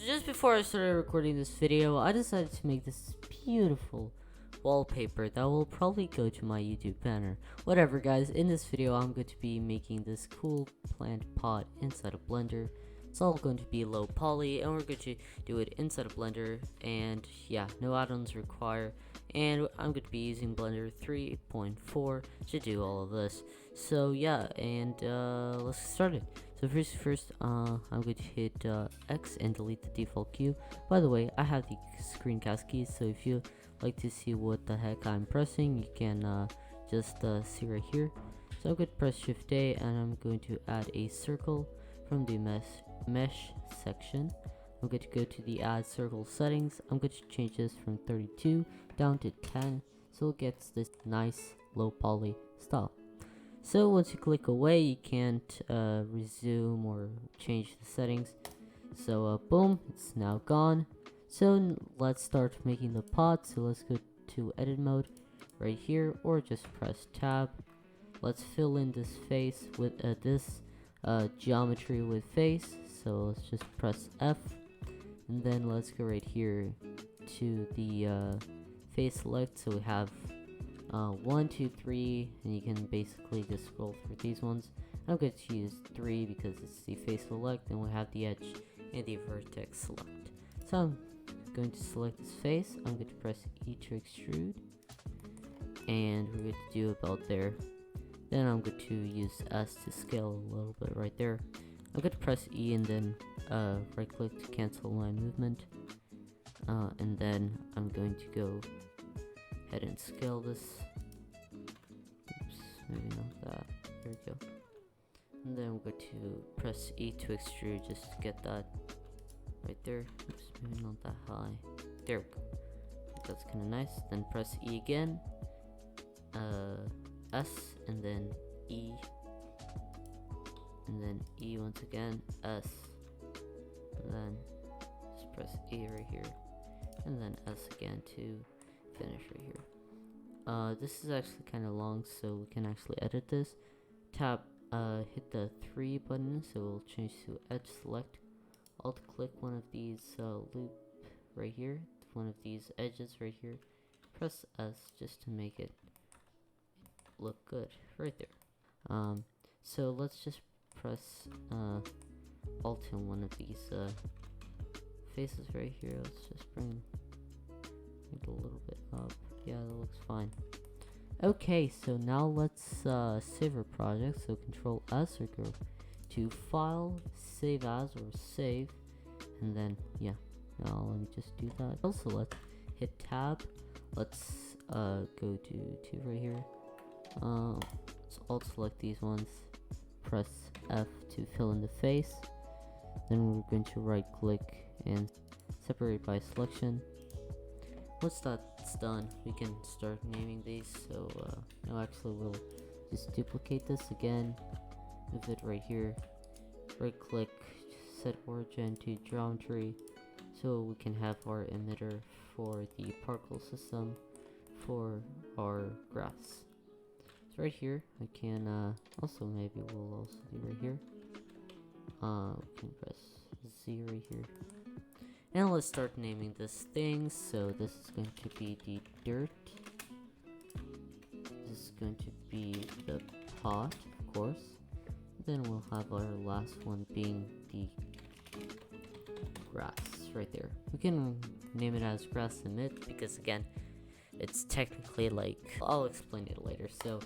So just before I started recording this video, I decided to make this beautiful wallpaper that will probably go to my YouTube banner. Whatever guys, in this video I'm going to be making this cool plant pot inside of Blender. It's all going to be low poly and we're going to do it inside of Blender, and yeah, no add-ons required, and I'm going to be using Blender 3.4 to do all of this. So yeah, and let's get started. So first, I'm going to hit X and delete the default cube. By the way, I have the screencast keys, so if you like to see what the heck I'm pressing, you can just see right here. So I'm going to press Shift A and I'm going to add a circle from the mesh section. I'm going to go to the add circle settings. I'm going to change this from 32 down to 10 so it gets this nice low poly style. So once you click away, you can't resume or change the settings. So boom, it's now gone. So let's start making the pot. So let's go to edit mode right here, or just press tab. Let's fill in this face with this geometry with face. So let's just press F, and then let's go right here to the face select. So we have 1, 2, 3, and you can basically just scroll through these ones. I'm going to use 3 because it's the face select, and we have the edge and the vertex select. So I'm going to select this face. I'm going to press E to extrude, and we're going to do about there. Then I'm going to use S to scale a little bit right there. I'm going to press E and then right click to cancel line movement, and then I'm going to go ahead and scale this. Oops, maybe not that. There we go. And then I'm going to press E to extrude just to get that right there. Oops, maybe not that high. There we go. That's kind of nice. Then press E again, S, and then E, and then E once again, S, and then just press E right here, and then S again to finish right here. This is actually kind of long, so we can actually edit this. Hit the 3 button, so we'll change to edge select. Alt click one of these loop right here, one of these edges right here. Press S just to make it look good right there. So let's just press Alt in one of these faces right here. Let's just bring it a little bit up. Yeah, that looks fine. Okay, so now let's save our project. So Control S or go to File, Save As or Save, and then yeah. Now let me just do that. Also, let's hit Tab. Let's go to 2 right here. Let's alt select these ones. Press F to fill in the face. Then we're going to right click and separate by selection. Once that's done, we can start naming these. So no, actually we'll just duplicate this again, move it right here, right click, set origin to geometry, so we can have our emitter for the particle system for our graphs. So right here I can also, maybe we'll also do right here, we can press Z right here. And let's start naming this thing. So this is going to be the dirt. This is going to be the pot, of course. Then we'll have our last one being the grass right there. We can name it as grass emit because again, it's technically like, I'll explain it later. So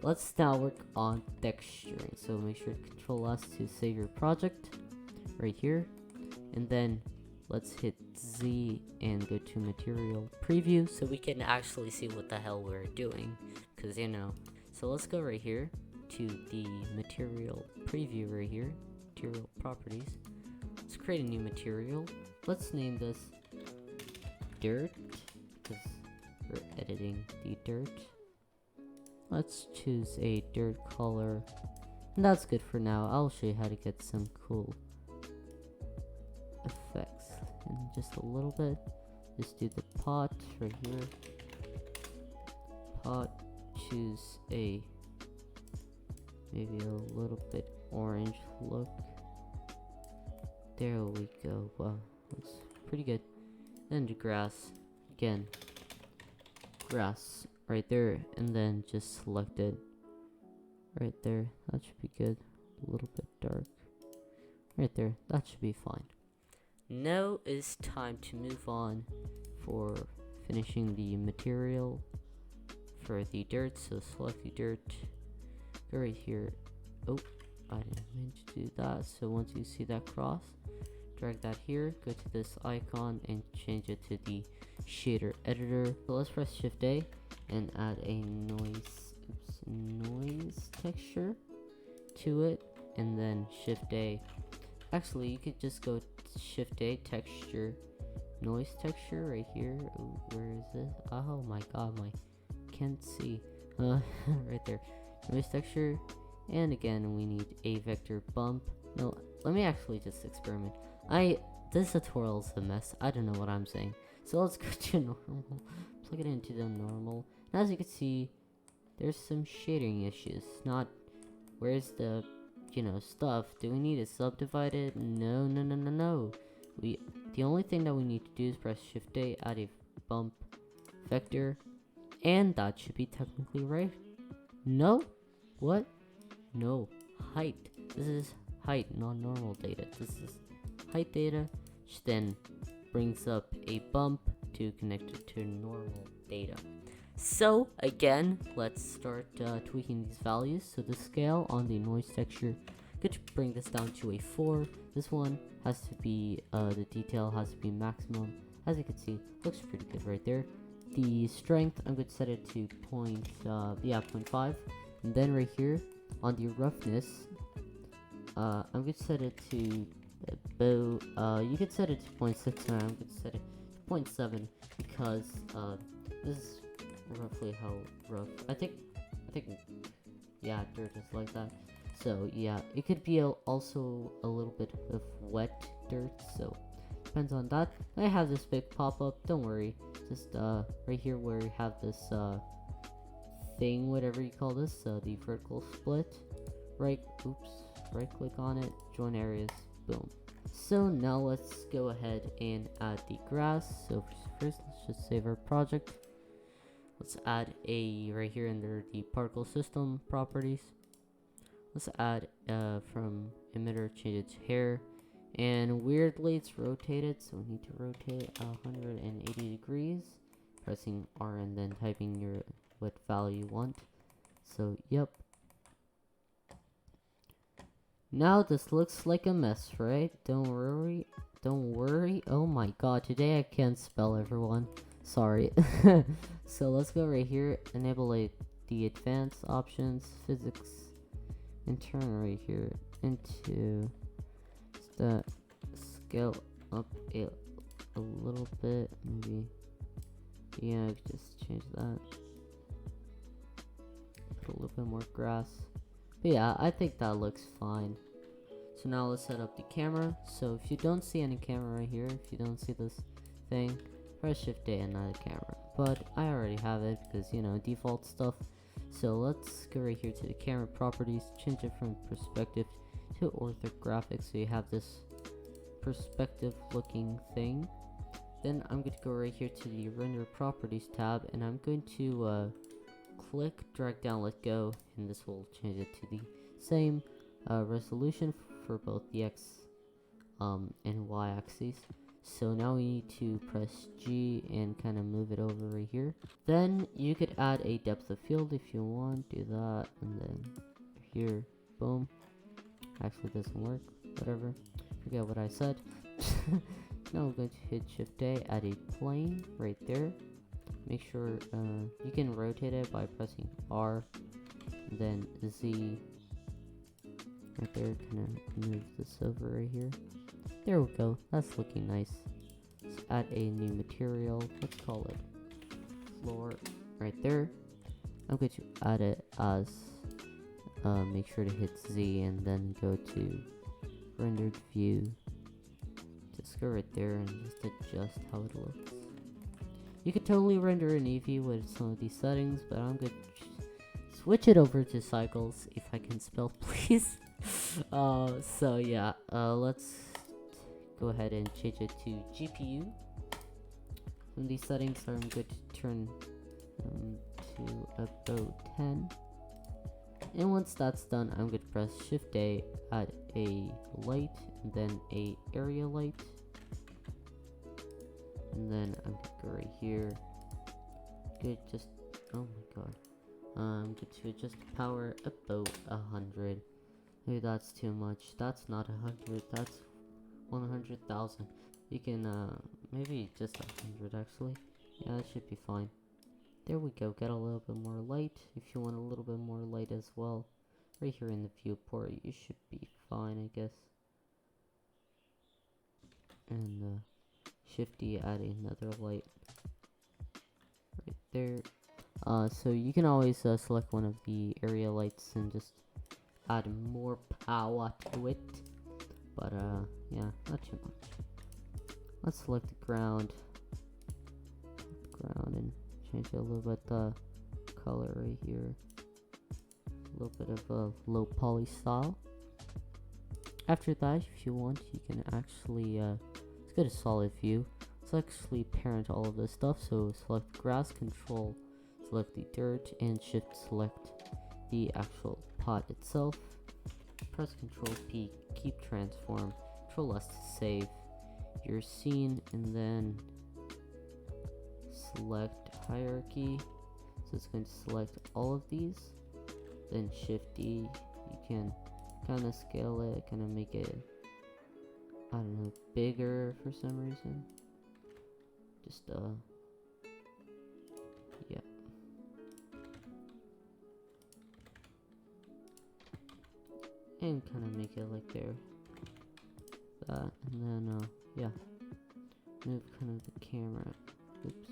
let's now work on texturing. So make sure to Control S to save your project right here, and then let's hit Z and go to material preview so we can actually see what the hell we're doing, because you know. So let's go right here to the material preview right here, material properties. Let's create a new material. Let's name this dirt because we're editing the dirt. Let's choose a dirt color, and that's good for now. I'll show you how to get some cool effects in just a little bit. Just do the pot right here. Pot, choose a maybe a little bit orange look. There we go. Wow, looks pretty good. Then the grass. Again, grass right there, and then just select it right there. That should be good. A little bit dark right there. That should be fine. Now is time to move on for finishing the material for the dirt. So select the dirt, go right here. Oh, I didn't mean to do that. So once you see that cross, drag that here, go to this icon and change it to the shader editor. So let's press Shift A and add a noise texture to it, and then Shift A. Actually, you could just go Shift A, texture, noise texture right here. Ooh, where is this? Oh my god, can't see. Right there, noise texture. And again, we need a vector bump. No, let me actually just experiment. This tutorial is a mess. I don't know what I'm saying. So let's go to normal. Plug it into the normal. And as you can see, there's some shading issues. Where's the, stuff? Do we need to subdivide it? No. The only thing that we need to do is press Shift A, add a bump vector, and that should be technically right. No? What? No. Height. This is height, not normal data. This is height data, which then brings up a bump to connect it to normal data. So again, let's start tweaking these values. So the scale on the noise texture, good to bring this down to a 4. This one has to be, the detail has to be maximum. As you can see, looks pretty good right there. The strength, I'm going to set it to 0.5. And then right here, on the roughness, I'm going to set it to about, you could set it to 0.6, and I'm going to set it to 0.7 because this is roughly how rough. I think, yeah, dirt is like that. So yeah, it could be also a little bit of wet dirt, so depends on that. I have this big pop-up, don't worry. Just right here where we have this thing, whatever you call this, the vertical split. Right click on it, join areas, boom. So now let's go ahead and add the grass. So first let's just save our project. Let's add a, right here under the particle system properties, let's add from emitter, change it to hair, and weirdly it's rotated, so we need to rotate 180 degrees, pressing R and then typing what value you want. So yep. Now this looks like a mess, right? Don't worry. Oh my god, today I can't spell, everyone. Sorry. So let's go right here, enable the advanced options, physics, and turn right here into the scale up a little bit, maybe. Yeah, just change that. Put a little bit more grass. But yeah, I think that looks fine. So now let's set up the camera. So if you don't see any camera right here, if you don't see this thing, press Shift A and add a camera. But I already have it because, default stuff. So let's go right here to the camera properties, change it from perspective to orthographic, so you have this perspective looking thing. Then I'm going to go right here to the render properties tab, and I'm going to click, drag down, let go, and this will change it to the same resolution for both the X and Y axes. So now we need to press G and kind of move it over right here. Then you could add a depth of field if you want, do that, and then here, boom. Actually doesn't work, whatever, forget what I said. Now I'm going to hit Shift A, add a plane right there. Make sure you can rotate it by pressing R, and then Z right there. Kind of move this over right here. There we go, that's looking nice. Let's add a new material, let's call it floor right there. I'm going to add it as make sure to hit Z and then go to rendered view. Just go right there and just adjust how it looks. You could totally render an Eevee with some of these settings, but I'm going to switch it over to cycles, if I can spell, please. So yeah, let's go ahead and change it to GPU. From these settings, I'm going to turn to about 10. And once that's done, I'm going to press Shift A, add a light, and then a area light. And then I'm going to go right here. Good, just, oh my god. I'm going to adjust the power about 100. Maybe that's too much. That's not 100, that's 100,000. You can, maybe just 100 actually. Yeah, that should be fine. There we go, get a little bit more light. If you want a little bit more light as well, right here in the viewport, you should be fine, I guess. And Shift D, add another light right there. So you can always select one of the area lights and just add more power to it. But yeah, not too much. Let's select the ground. And change it a little bit the color right here. A little bit of a low poly style. After that, if you want, you can actually let's go to solid view. Let's actually parent all of this stuff. So select grass, control, select the dirt, and shift select the actual pot itself. Press Control P, keep transform, Control S to save your scene, and then select hierarchy. So it's going to select all of these. Then Shift D, you can kind of scale it, kind of make it, I don't know, bigger for some reason. Just yeah. And kind of make it like there. That, and then yeah. Move kind of the camera. Oops.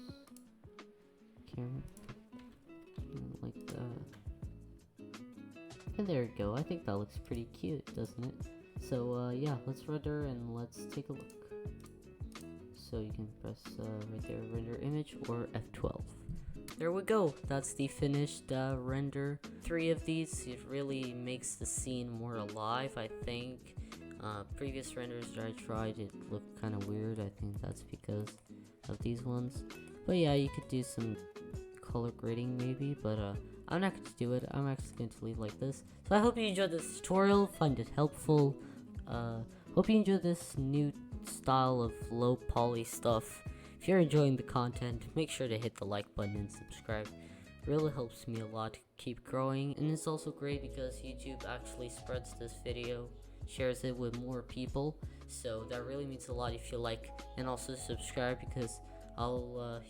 Camera. Like that. And there we go. I think that looks pretty cute, doesn't it? So yeah, let's render and let's take a look. So you can press right there, render image, or F12. There we go. That's the finished render. 3 of these, it really makes the scene more alive, I think. Previous renders that I tried, it looked kind of weird. I think that's because of these ones. But yeah, you could do some color grading maybe, but I'm not going to do it. I'm actually going to leave like this. So I hope you enjoyed this tutorial, find it helpful. Hope you enjoyed this new style of low poly stuff. If you're enjoying the content, make sure to hit the like button and subscribe. It really helps me a lot to keep growing, and it's also great because YouTube actually spreads this video, shares it with more people, so that really means a lot if you like and also subscribe, because I'll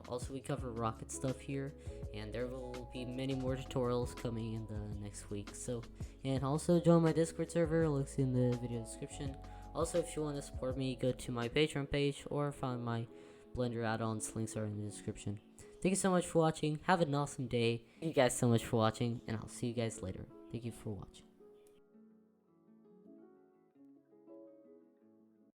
also we cover rocket stuff here, and there will be many more tutorials coming in the next week. So, and also join my Discord server, links in the video description. Also, if you want to support me, go to my Patreon page or find my Blender add-ons, links are in the description. Thank you so much for watching, have an awesome day, thank you guys so much for watching, and I'll see you guys later. Thank you for watching.